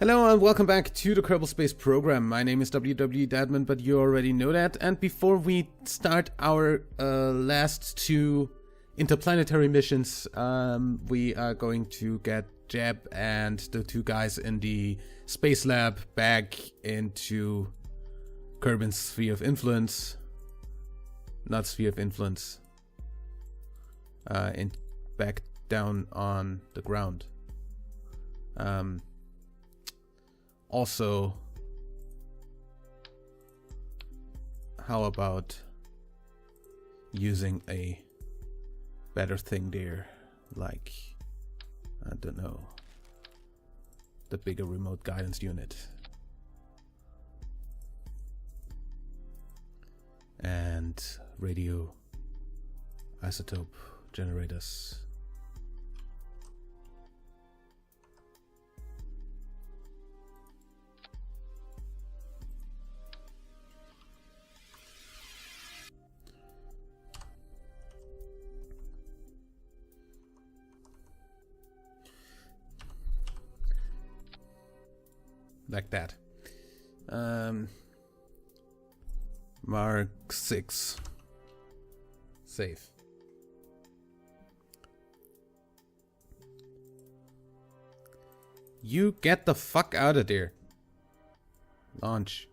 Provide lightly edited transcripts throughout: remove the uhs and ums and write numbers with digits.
Hello and welcome back to the Kerbal Space program. My name is WWEdeadman, but you already know that. And before we start our last two interplanetary missions, we are going to get Jeb and the two guys in the space lab back into Kerbin's sphere of influence. Not sphere of influence. Back down on the ground. Also, how about using a better thing there, like, I don't know, the bigger remote guidance unit. And radio isotope generators. Like that. Mark 6. Safe. You get the fuck out of there. Launch.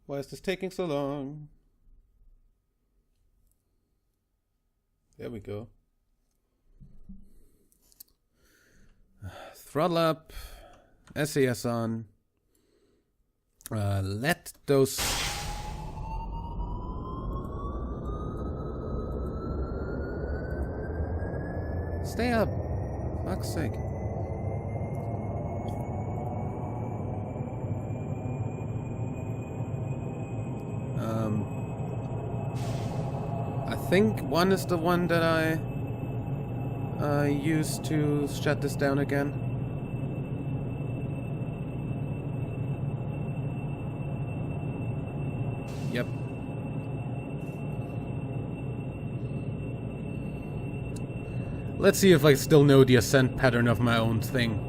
Why is this taking so long? There we go. Throttle up. SAS on. Let those... Stay up. Fuck's sake. I think one is the one that I used to shut this down again. Yep. Let's see if I still know the ascent pattern of my own thing.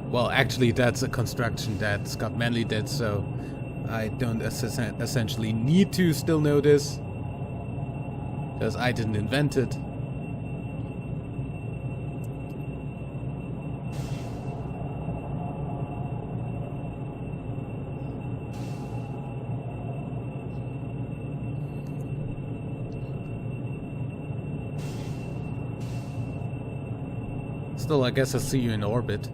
Well, actually, that's a construction that Scott Manley did, so I don't essentially need to still know this, because I didn't invent it. Still, I guess I'll see you in orbit.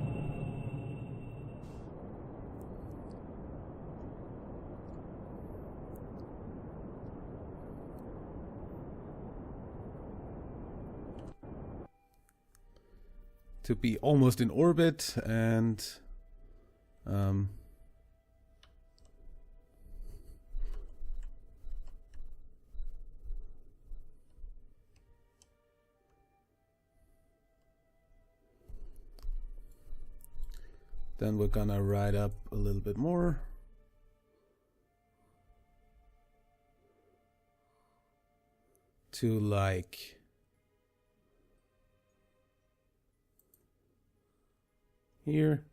To be almost in orbit and then we're gonna ride up a little bit more. To like here.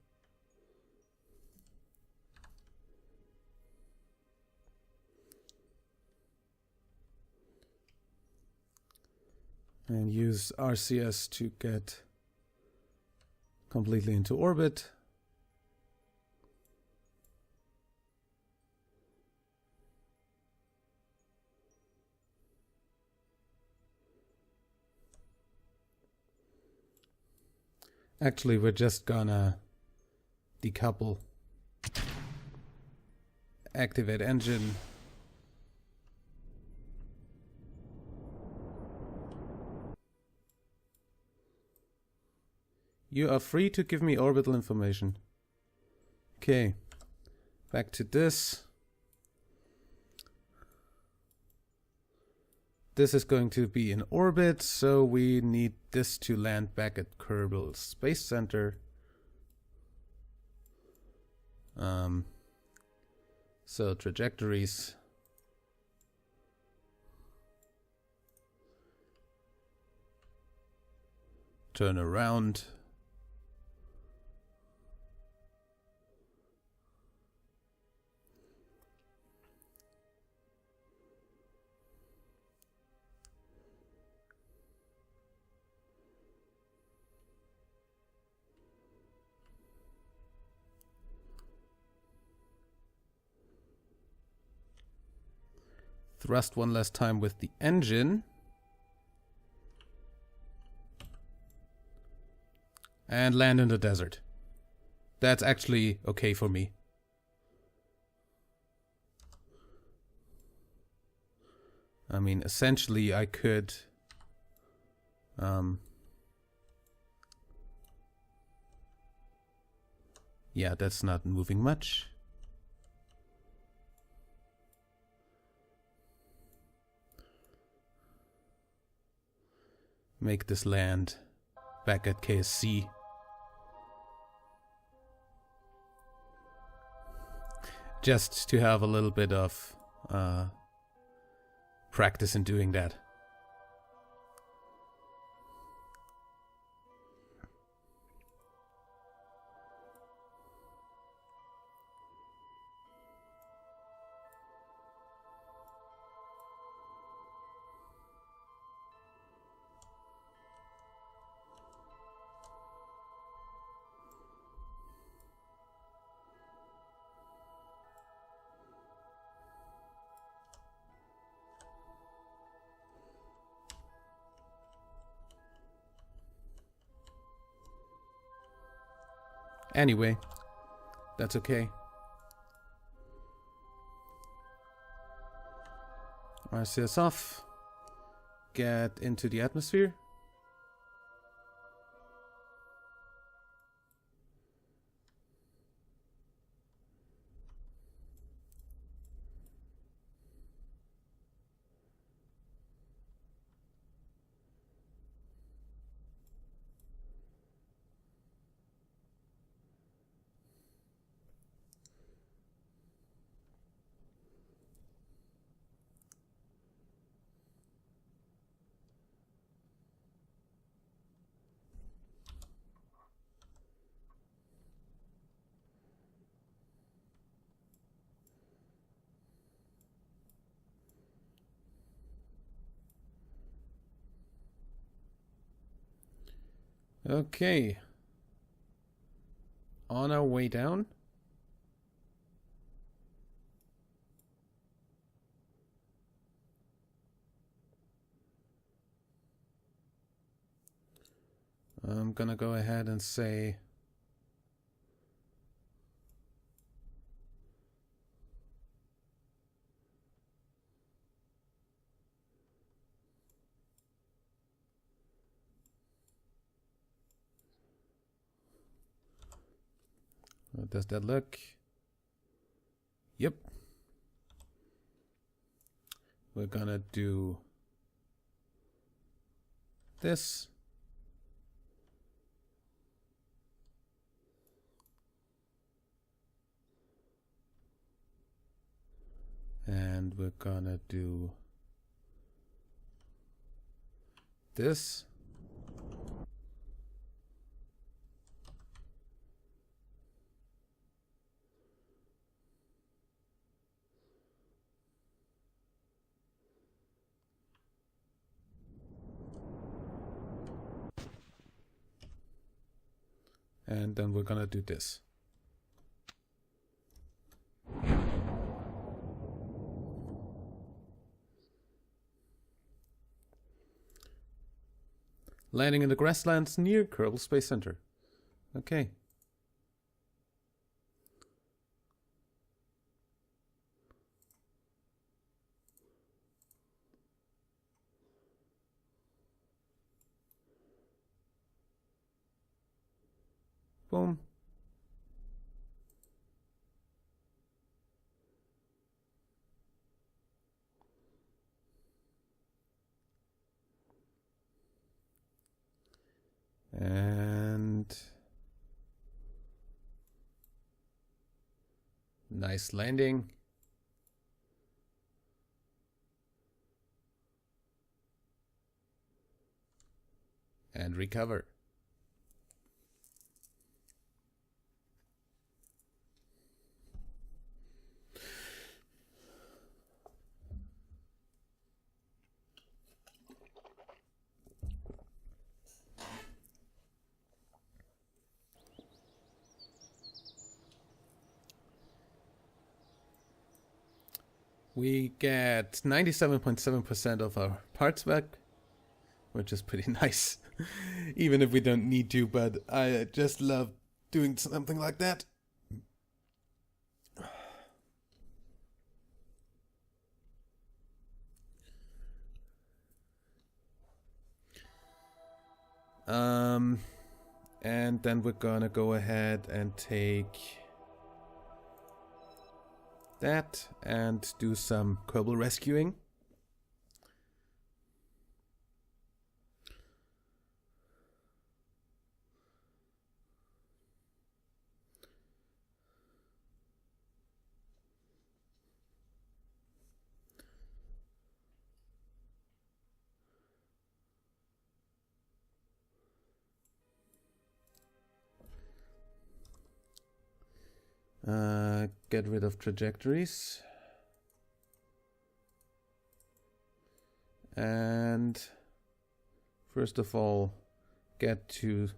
And use RCS to get completely into orbit. Actually, we're just gonna decouple, activate engine, You are free to give me orbital information. Okay. Back to this. This is going to be in orbit, so we need this to land back at Kerbal Space Center. So trajectories. Turn around. Thrust one last time with the engine. And land in the desert. That's actually okay for me. I mean, essentially I could... yeah, that's not moving much. Make this land back at KSC. Just to have a little bit of practice in doing that. Anyway, that's okay. RCS off. Get into the atmosphere. Okay. On our way down. I'm gonna go ahead and say how does that look? Yep. We're gonna do this. And we're gonna do this. And then we're gonna do this. Landing in the grasslands near Kerbal Space Center. Okay. Boom. And nice landing. And recover. We get 97.7% of our parts back, which is pretty nice, even if we don't need to, but I just love doing something like that. And then we're gonna go ahead and take that and do some Kerbal rescuing. Get rid of trajectories. And first of all, get to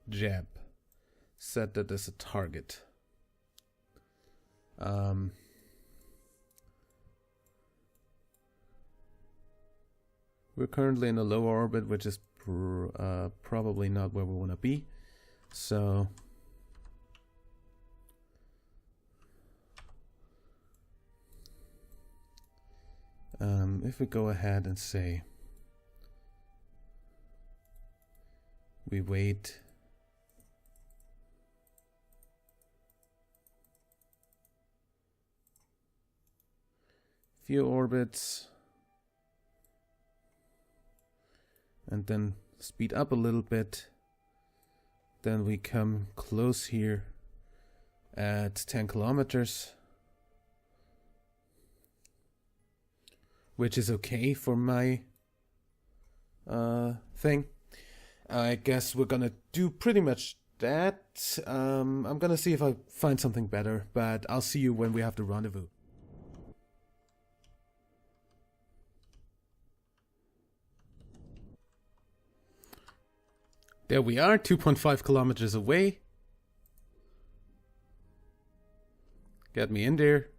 jab. Set that as a target. We're currently in a low orbit, which is probably not where we want to be. So if we go ahead and say we wait few orbits and then speed up a little bit, then we come close here at 10 kilometers. Which is okay for my thing. I guess we're gonna do pretty much that. I'm gonna see if I find something better, but I'll see you when we have the rendezvous. There we are, 2.5 kilometers away. Get me in there.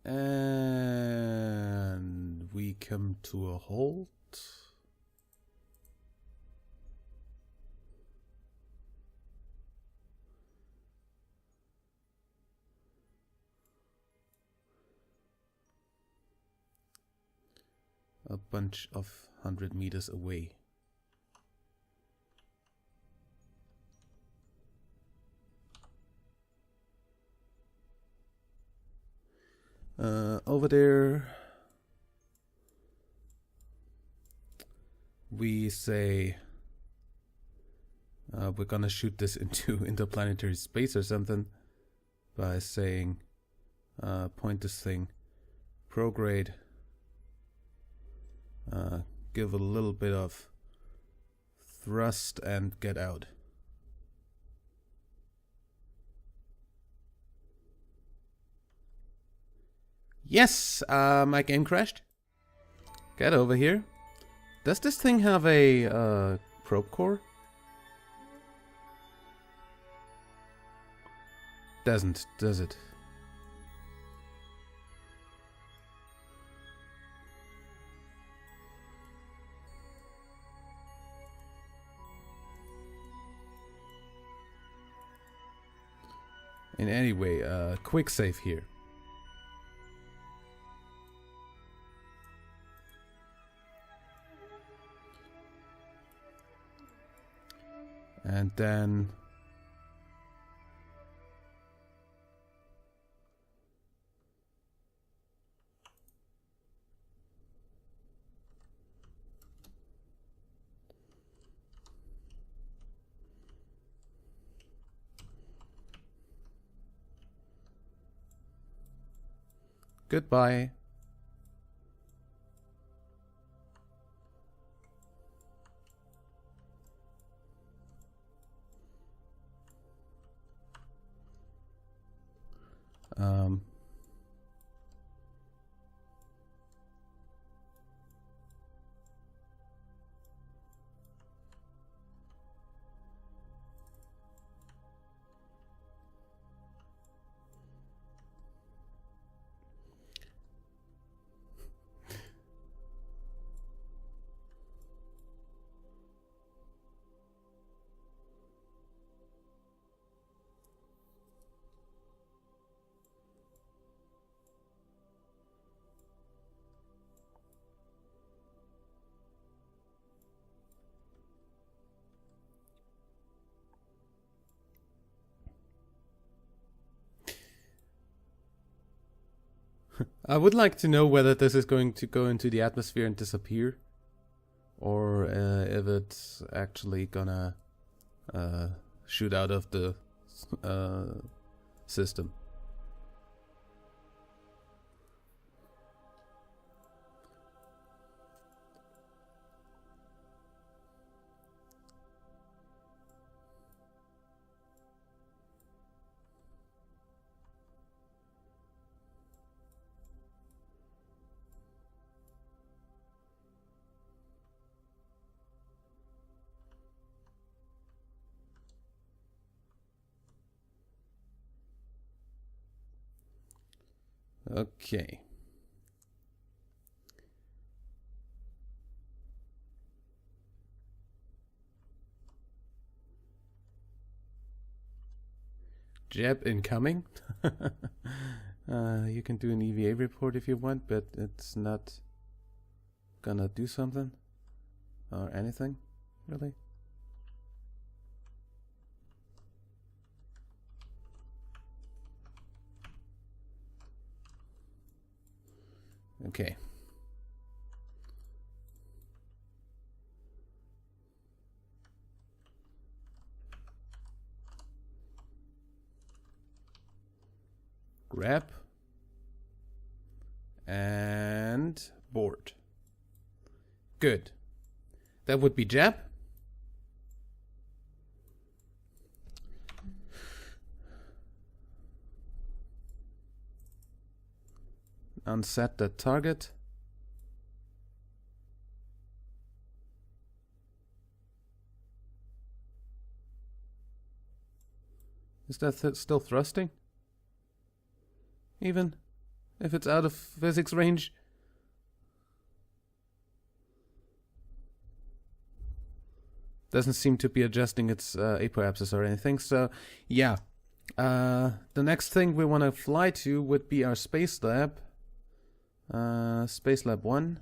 And we come to a halt. A bunch of 100 meters away. Over there we say We're gonna shoot this into interplanetary space or something by saying point this thing prograde, give a little bit of thrust and get out. Yes, my game crashed. Get over here. Does this thing have a probe core? Doesn't, does it? In any way, quick save here. And then goodbye. I would like to know whether this is going to go into the atmosphere and disappear, or if it's actually gonna shoot out of the system. Okay. Jab incoming. You can do an EVA report if you want, but it's not gonna do something or anything, really. Okay. Grab and board. Good. That would be jab. Unset that target. Is that still thrusting? Even if it's out of physics range? Doesn't seem to be adjusting its apoapsis or anything, so yeah. The next thing we want to fly to would be our space lab. Space Lab 1.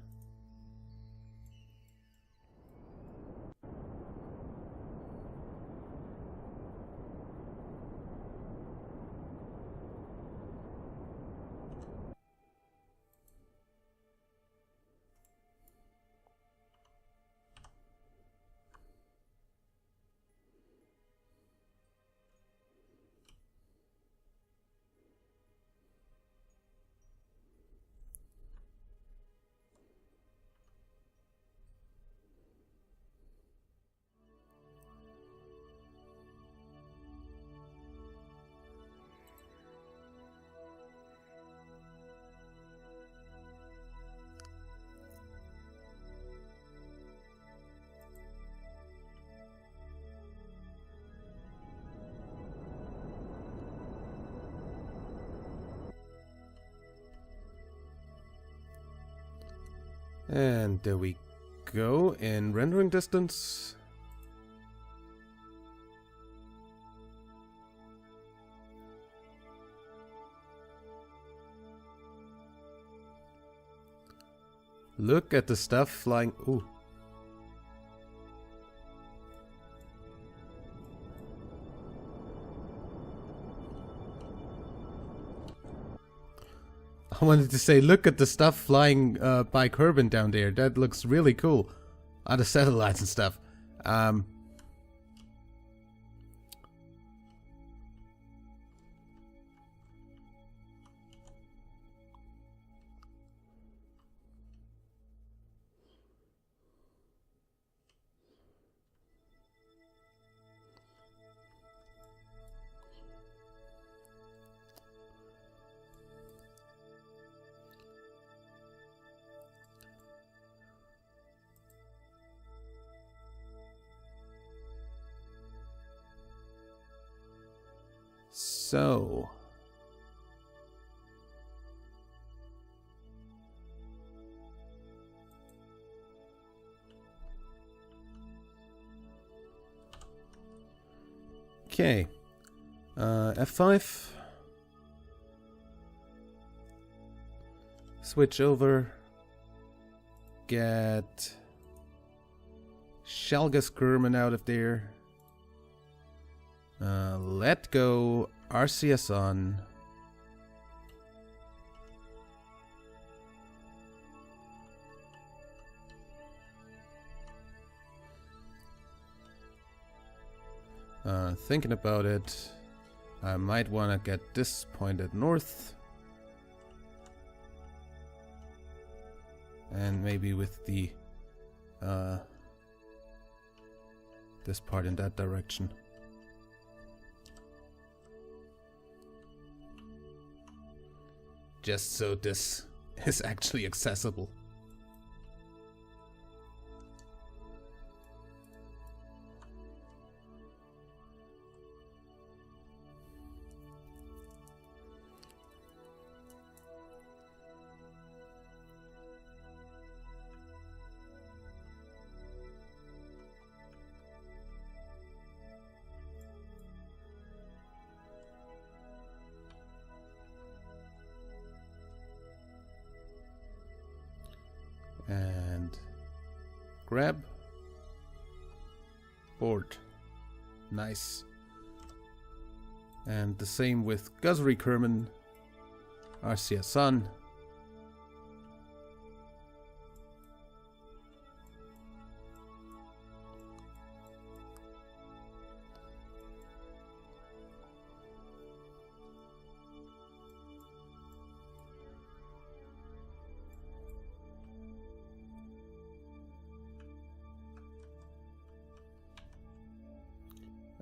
And there we go in rendering distance. Look at the stuff flying. Ooh. I wanted to say, look at the stuff flying by Kerbal down there. That looks really cool. Other satellites and stuff. So, okay, F5, switch over, get Shelgas Kerman out of there. Let go RCS on. Thinking about it, I might want to get this pointed north. And maybe with the this part in that direction. Just so this is actually accessible. And grab board. Nice. And the same with Guzri Kerman, RCS on.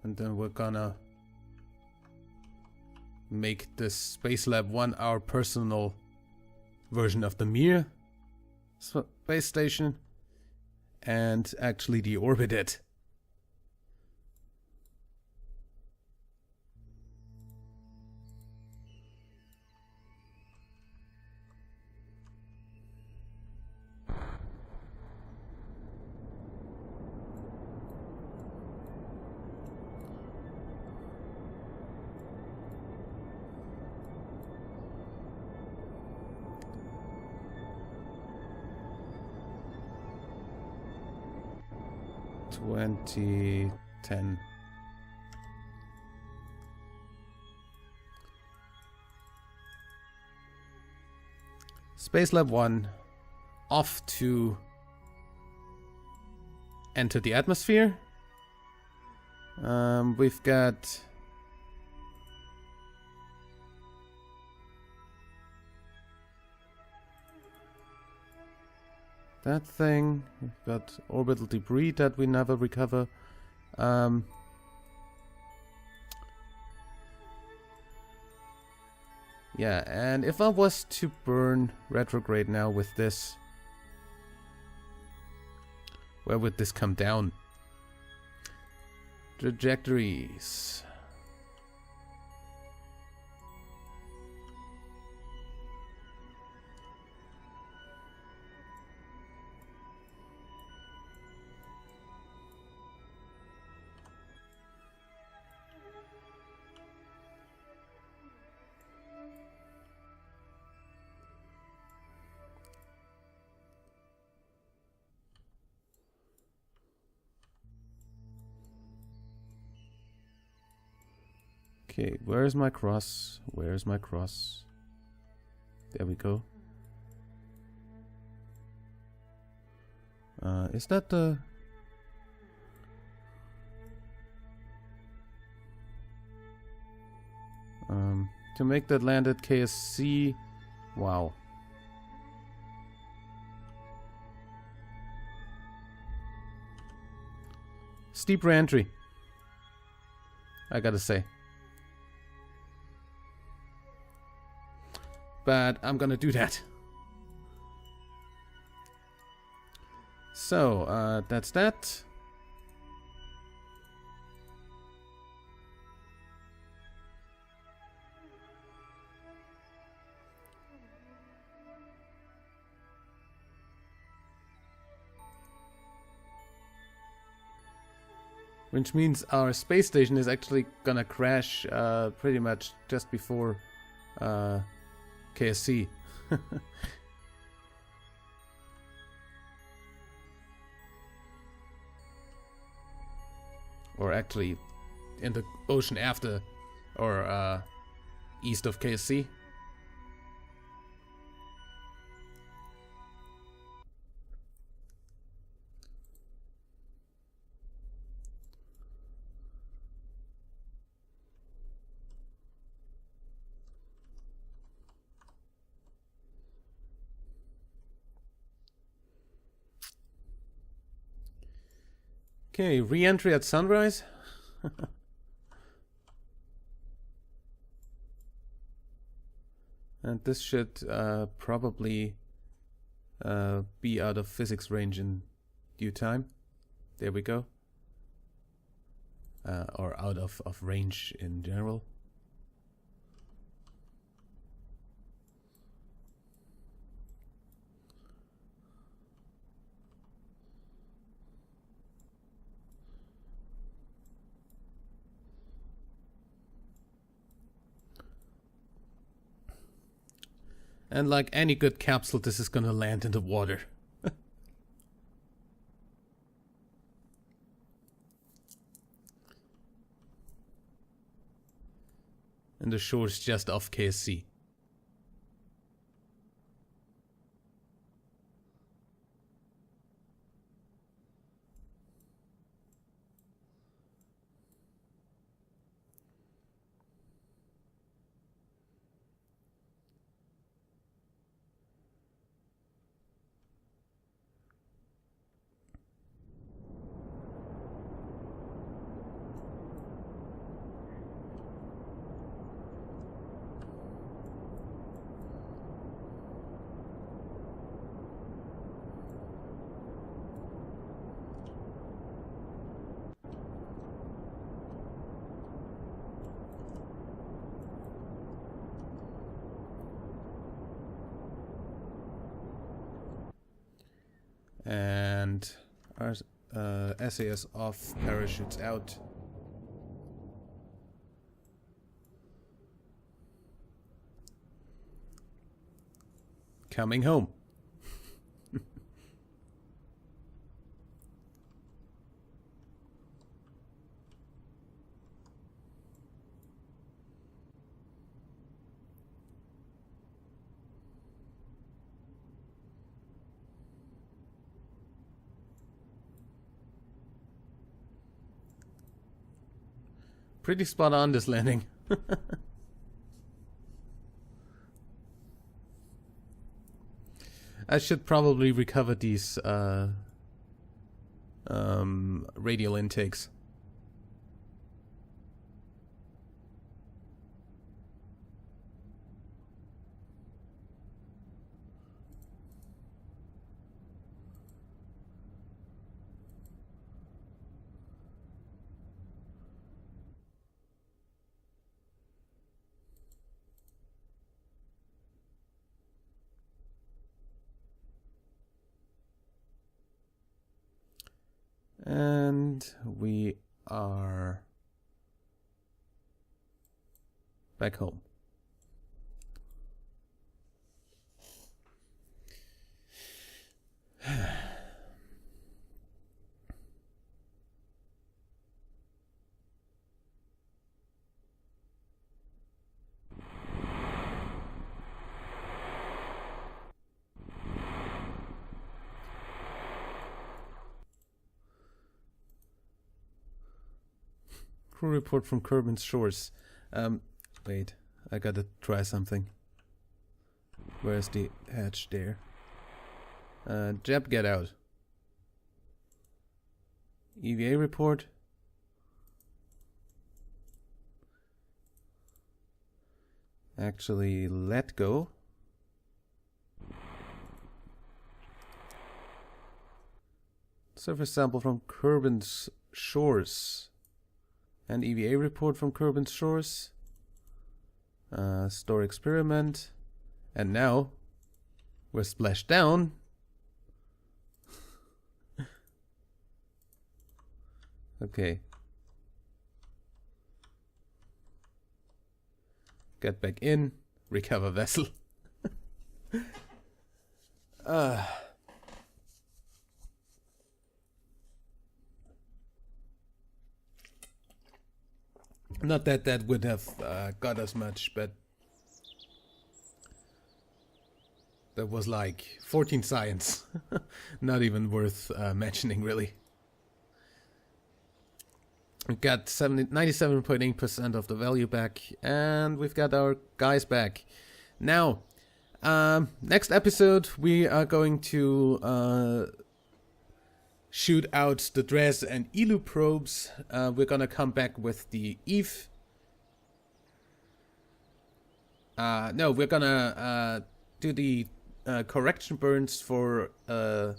And then we're gonna make this Space Lab 1 our personal version of the Mir space station and actually deorbit it. (2010) Space Lab 1 off to enter the atmosphere. We've got that thing. We've got orbital debris that we never recover. Yeah, and if I was to burn retrograde now with this, where would this come down? Trajectories. Okay, where's my cross? Where's my cross? There we go. Is that the... to make that land at KSC... Wow. Steep re-entry, I gotta say. But I'm gonna do that. So, that's that. Which means our space station is actually gonna crash pretty much just before KSC. Or actually in the ocean after or east of KSC. Okay, re-entry at sunrise. And this should probably be out of physics range in due time. There we go. Or out of range in general. And like any good capsule, this is gonna land in the water. And the shore's just off KSC. And our SAS off, parachutes out. Coming home. Pretty spot on this landing. I should probably recover these radial intakes. And we are back home. Crew report from Kerbal's shores. Wait, I gotta try something. Where's the hatch there? Jeb, get out. EVA report. Actually, let go. Surface sample from Kerbal's shores. And EVA report from Kerbal's shores. Store experiment. And now we're splashed down. Okay. Get back in. Recover vessel. Not that that would have got us much, but that was like 14 science. Not even worth mentioning, really. We got 97.8% of the value back, and we've got our guys back. Now, next episode, we are going to shoot out the Dres and Elu probes. We're gonna come back with the Eve. No, we're gonna do the correction burns for the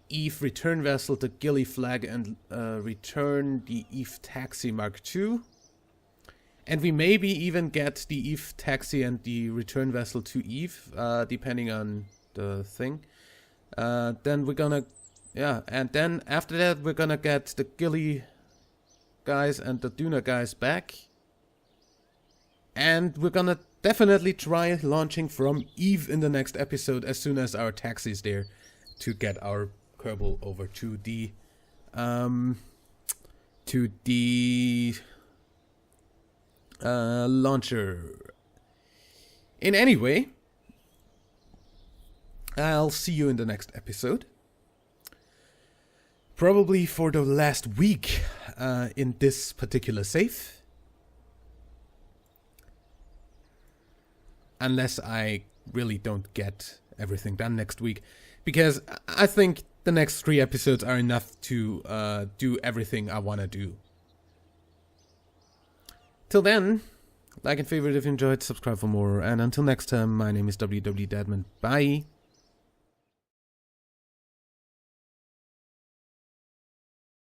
Eve return vessel, the Gilly flag, and return the Eve taxi Mark II. And we maybe even get the Eve taxi and the return vessel to Eve, depending on the thing. Then we're gonna, yeah, and then after that we're gonna get the Gilly guys and the Duna guys back. And we're gonna definitely try launching from Eve in the next episode as soon as our taxi is there, to get our Kerbal over to the launcher. In any way, I'll see you in the next episode. Probably for the last week in this particular save. Unless I really don't get everything done next week. Because I think the next 3 episodes are enough to do everything I want to do. Till then, like and favorite if you enjoyed, subscribe for more, and until next time, my name is WWEdeadman. Bye!